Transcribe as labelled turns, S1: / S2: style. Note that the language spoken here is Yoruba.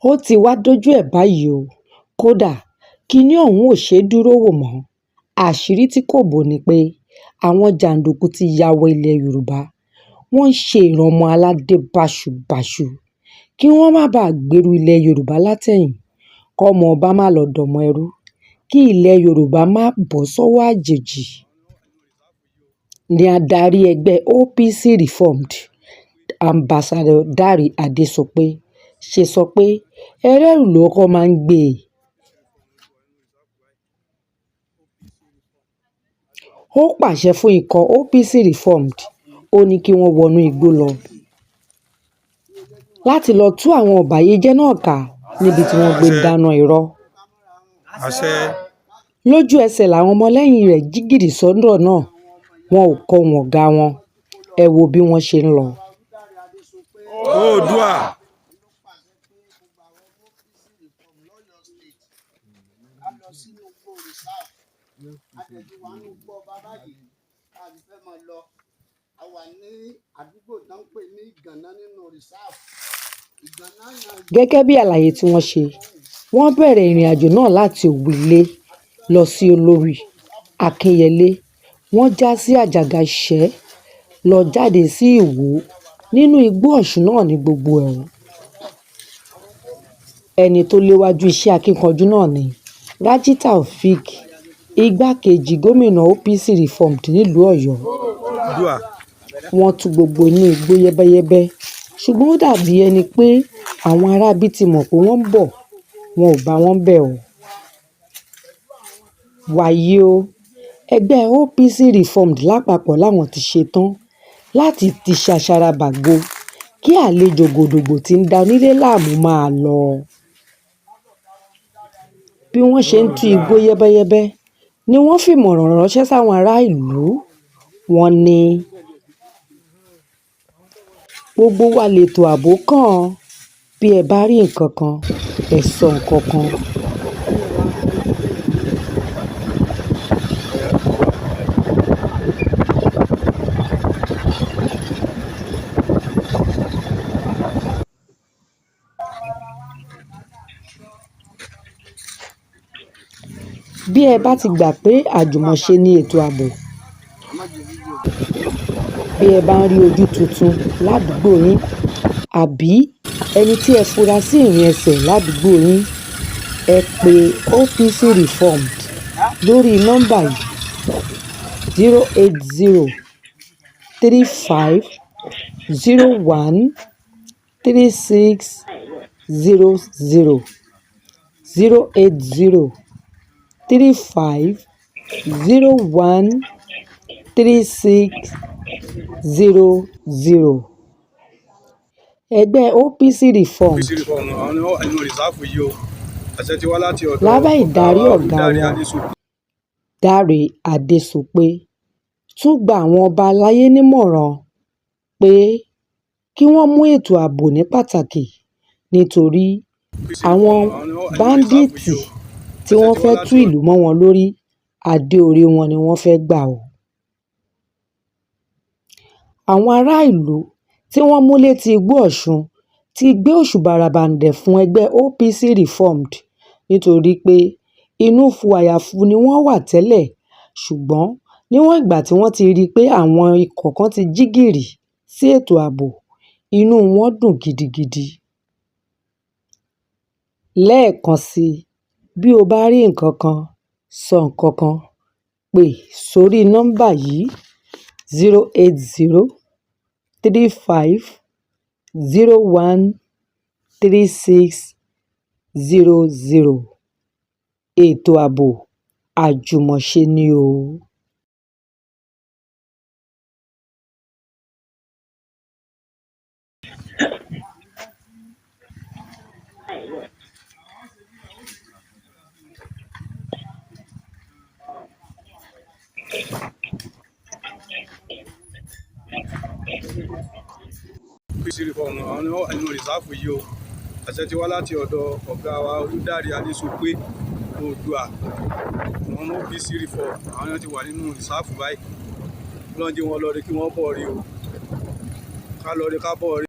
S1: ó ti wá dójú ẹ̀ báyìí o. Kódà kinní ọ̀hún ò ṣeé dúró wò mọ́. Àṣírí tí kò bò ni pé àwọn jàǹdùkú ti ya wọ ilẹ̀ Yorùbá. Wọ́n ń ṣe ìrànmọ́ aládé báṣubàṣu kí wọ́n má bàa gbèrú ilẹ̀ Yorùbá látẹ̀yìn, kọ́mọ ọba má lọ dọmọ ẹrú, kí ilẹ̀ Yorùbá má bọ́ sọ́wọ́ àjèjì. Ni adarí ẹgbẹ́ OPC Reformed, Ambassador Dáre Adéṣọpé ṣe sọ pé ẹlẹ́rù lọ́kọ máa ń gbé e. Ó pàṣẹ fún ikọ̀ OPC Reformed, ó ní kí wọ́n wọnú igbó lọ láti lọ tú àwọn ọ̀bàyéjẹ́ náà ká níbi tí wọ́n gbé ń dáná irọ́. Lójú ẹsẹ̀ làwọn ọmọlẹ́yìn rẹ̀ jí gìrì sọ́dọ̀ náà, wọn ò kọ wọn ọ̀gá wọn. Ẹ wo bí wọ́n ṣe ń lọ.
S2: Oòduà.
S1: Gẹ́gẹ́ bí àlàyé tí wọ́n ṣe, wọ́n bẹ̀rẹ̀ ìrìn àjò náà láti Òwìlé lọ sí Olórí, Akínyẹlé. Wọ́n já sí Àjàgà Ìṣẹ́, lọ jáde sí Ìwó. Nínú igbó Ọ̀ṣun náà ní gbogbo ẹ̀. Ẹni tó léwájú iṣẹ́ akíkanjú náà ni Rájí Taofeek, igbákejì gómìnà OPC Reformed nílùú Ọ̀yọ́. Wọ́n tú gbogbo inú igbó yẹ́bẹ́yẹ́bẹ́, ṣùgbọ́n ó dàbí ẹni pé àwọn aráabí ti mọ̀ pé wọ́n ń bọ̀, wọn ò bá wọn bẹ̀ o. Wàyí o, ẹgbẹ́ OPC Reformed lápapọ̀ làwọn ti ṣetán láti ti ṣaṣarabàgo kí àlejò gòdògbò tí ń da onílé láàmú máa lọ. Bí wọ́n ṣe ń tú igbó yẹ́bẹ́yẹ́bẹ́ ni wọ́n fìmọ̀ràn ránṣẹ́ sáwọn ará ìlú. Wọ́n ní gbogbo wa lètò ààbò kàn, bí ẹ bá rí nǹkan kan, ẹ sọ nǹkan kan. Bí ẹ bá ti gbà pé àjùmọ̀ṣe ni ètò ààbò, bí ẹ bá ń rí ojú tuntun ládùúgbò yín àbí ẹni tí ẹ fura sí ìrìn ẹsẹ̀ ládùúgbò yín, ẹ pe OPC Reformed lórí nọ́mbà yìí 080 35 01 36 00 080 35 01 36 00. Ẹgbẹ́ OPC Reformed lábẹ́ ìdarí ọ̀gá wọn Dáre Adéṣọpé tún gba àwọn ọba aláyé nímọ̀ràn pé kí wọ́n mú ètò ààbò ní pàtàkì nítorí àwọn báńdíìtì tí wọ́n fẹ́ tú ìlú mọ́ wọn lórí, adé orí wọn ni wọ́n fẹ́ gbà o. Àwọn ará ìlú tí wọ́n mú létí igbó Ọ̀ṣun ti gbé òṣùbà ràbàǹdẹ̀ fún ẹgbẹ́ OPC Reformed nítorí pé inú fu àyàfu ni wọ́n wà tẹ́lẹ̀, ṣùgbọ́n níwọ̀n ìgbà tí wọ́n ti rí i pé àwọn ikọ̀ kan ti jí gìrì sí ètò ààbò, inú wọn dùn gidigidi. Lẹ́ẹ̀kan sí i, bí o bá rí nǹkan kan, sọ nǹkan kan. Pè sórí nọ́mbà yìí 080 35 01 36 00. Ètò ààbò àjùmọ̀ṣe ni o.
S2: OPC Reformed àwọn ẹnu rìsáàfù yìí o. Àṣẹ ti wá láti ọ̀dọ̀ ọ̀gá wa Dáre Adéṣọpé Oòduà. Àwọn OPC Reformed àwọn yẹn ti wà nínú rìsáàfù báyìí. Lọ́njẹ́ wọn lọ rí kí wọ́n bọ̀ rí o. Ká lọ rí ká bọ̀ rí.